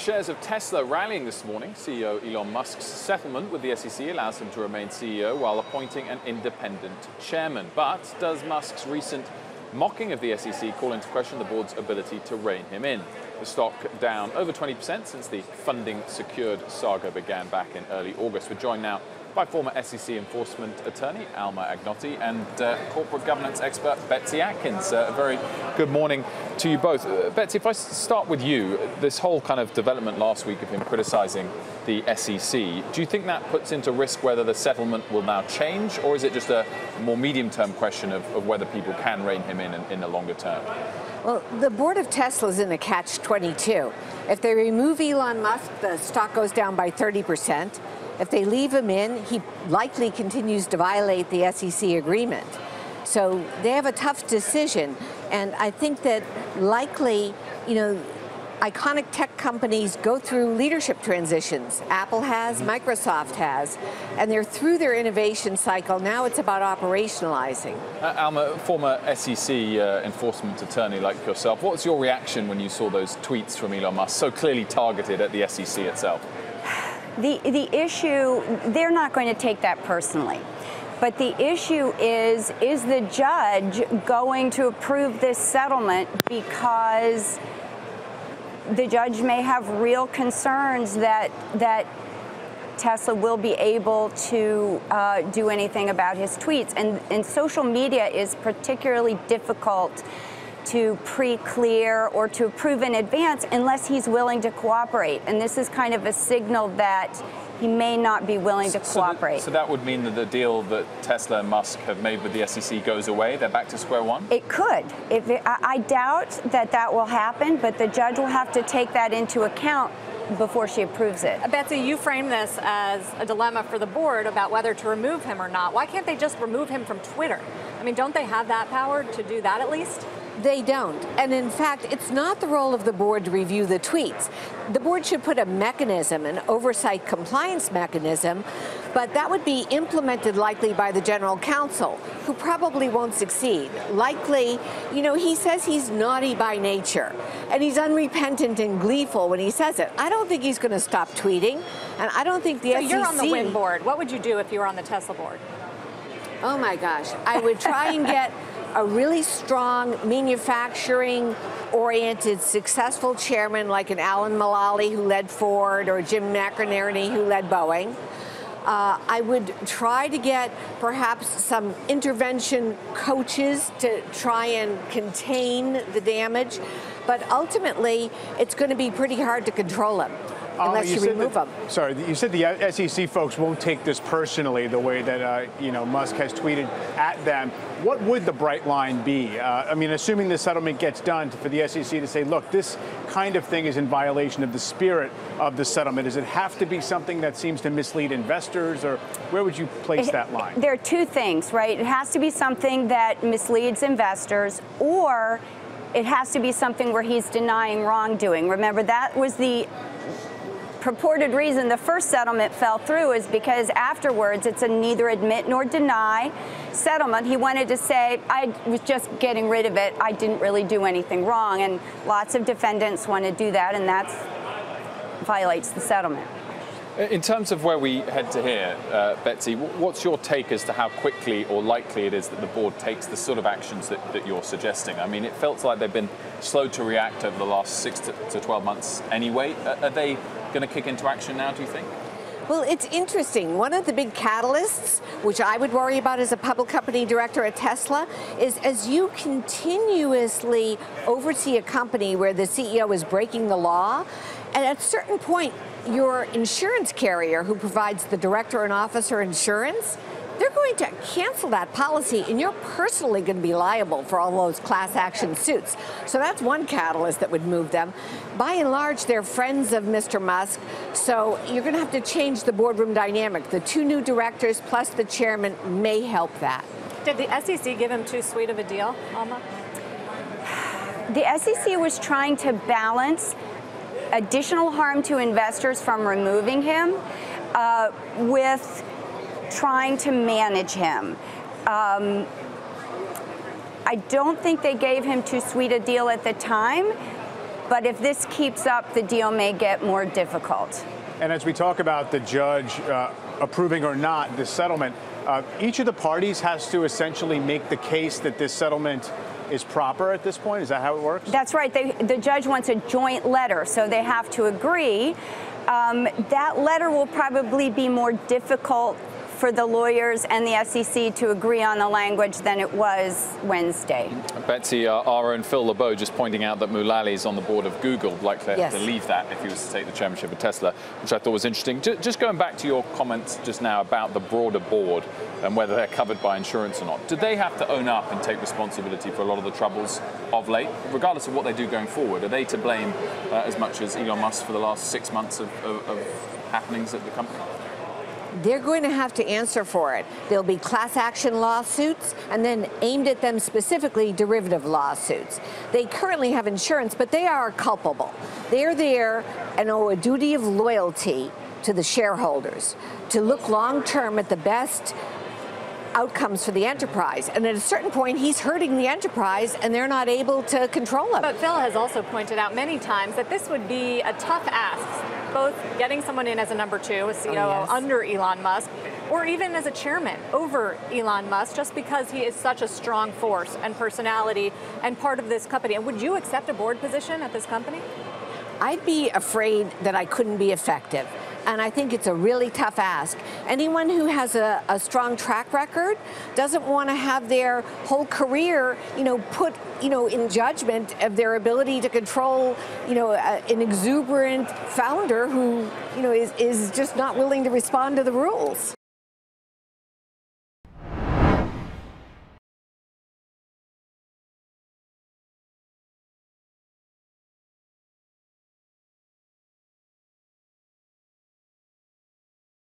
shares of Tesla rallying this morning. CEO Elon Musk's settlement with the SEC allows him to remain CEO while appointing an independent chairman. But does Musk's recent mocking of the SEC call into question the board's ability to rein him in? The stock down over 20% since the funding secured saga began back in early August. We're joined now by former SEC enforcement attorney Alma Angotti and corporate governance expert Betsy Atkins. A very good morning to you both. Betsy, if I start with you, this whole kind of development last week of him criticizing the SEC, do you think that puts into risk whether the settlement will now change, or is it just a more medium-term question of whether people can rein him in the longer term? Well, the board of Tesla is in a catch-22. If they remove Elon Musk, the stock goes down by 30%. If they leave him in, he likely continues to violate the SEC agreement. So they have a tough decision. And I think that likely, iconic tech companies go through leadership transitions. Apple has, Microsoft has, and they're through their innovation cycle. Now it's about operationalizing. Alma, former SEC enforcement attorney like yourself, what's your reaction when you saw those tweets from Elon Musk so clearly targeted at the SEC itself? The issue, they're not going to take that personally. But the issue is the judge going to approve this settlement because the judge may have real concerns that Tesla will be able to do anything about his tweets. And social media is particularly difficult to pre-clear or to approve in advance unless he's willing to cooperate. And this is kind of a signal that he may not be willing to cooperate. So that would mean that the deal that Tesla and Musk have made with the SEC goes away? They're back to square one? It could. I doubt that will happen, but the judge will have to take that into account before she approves it. Betsy, you frame this as a dilemma for the board about whether to remove him or not. Why can't they just remove him from Twitter? I mean, don't they have that power to do that at least? They don't. And in fact, it's not the role of the board to review the tweets. The board should put a mechanism, an oversight compliance mechanism, but that would be implemented likely by the general counsel, who probably won't succeed. Likely, he says he's naughty by nature, and he's unrepentant and gleeful when he says it. I don't think he's going to stop tweeting, and I don't think the SEC... So you're on the WIN board. What would you do if you were on the Tesla board? Oh my gosh. I would try and get a really strong manufacturing-oriented, successful chairman like an Alan Mulally who led Ford or Jim McInerney who led Boeing. I would try to get perhaps some intervention coaches to try and contain the damage, but ultimately it's going to be pretty hard to control him. Unless you remove them. Sorry, you said the SEC folks won't take this personally the way that Musk has tweeted at them. What would the bright line be? I mean, assuming the settlement gets done, for the SEC to say, look, this kind of thing is in violation of the spirit of the settlement. Does it have to be something that seems to mislead investors, or where would you place that line? There are two things, right? It has to be something that misleads investors, or it has to be something where he's denying wrongdoing. Remember, that was the purported reason the first settlement fell through, is because afterwards it's a neither admit nor deny settlement. He wanted to say, I was just getting rid of it. I didn't really do anything wrong. And lots of defendants want to do that, and that violates the settlement. In terms of where we head to here, Betsy, what's your take as to how quickly or likely it is that the board takes the sort of actions that you're suggesting? I mean, it felt like they've been slow to react over the last 6 to 12 months anyway. Are they going to kick into action now, do you think? Well, it's interesting. One of the big catalysts, which I would worry about as a public company director at Tesla, is as you continuously oversee a company where the CEO is breaking the law, and at a certain point, your insurance carrier who provides the director and officer insurance, they're going to cancel that policy, and you're personally going to be liable for all those class action suits. So that's one catalyst that would move them. By and large, they're friends of Mr. Musk, so you're going to have to change the boardroom dynamic. The two new directors plus the chairman may help that. Did the SEC give him too sweet of a deal, Alma? The SEC was trying to balance additional harm to investors from removing him with trying to manage him. I don't think they gave him too sweet a deal at the time. But if this keeps up, the deal may get more difficult. And as we talk about the judge approving or not this settlement, each of the parties has to essentially make the case that this settlement is proper at this point? Is that how it works? That's right. The judge wants a joint letter, so they have to agree. That letter will probably be more difficult for the lawyers and the SEC to agree on the language than it was Wednesday. Betsy, our own Phil LeBeau just pointing out that Mullally is on the board of Google, likely Yes. to leave that if he was to take the chairmanship of Tesla, which I thought was interesting. Just going back to your comments just now about the broader board and whether they're covered by insurance or not, do they have to own up and take responsibility for a lot of the troubles of late, regardless of what they do going forward? Are they to blame as much as Elon Musk for the last 6 months of happenings at the company? They're going to have to answer for it. There'll be class action lawsuits and then aimed at them specifically derivative lawsuits. They currently have insurance, but they are culpable. They're there and owe a duty of loyalty to the shareholders to look long term at the best outcomes for the enterprise. And at a certain point, he's hurting the enterprise and they're not able to control him. But Phil has also pointed out many times that this would be a tough ask, both getting someone in as a number two, a COO under Elon Musk, or even as a chairman over Elon Musk, just because he is such a strong force and personality and part of this company. And would you accept a board position at this company? I'd be afraid that I couldn't be effective. And I think it's a really tough ask. Anyone who has a strong track record doesn't want to have their whole career, put, in judgment of their ability to control, an exuberant founder who, is just not willing to respond to the rules.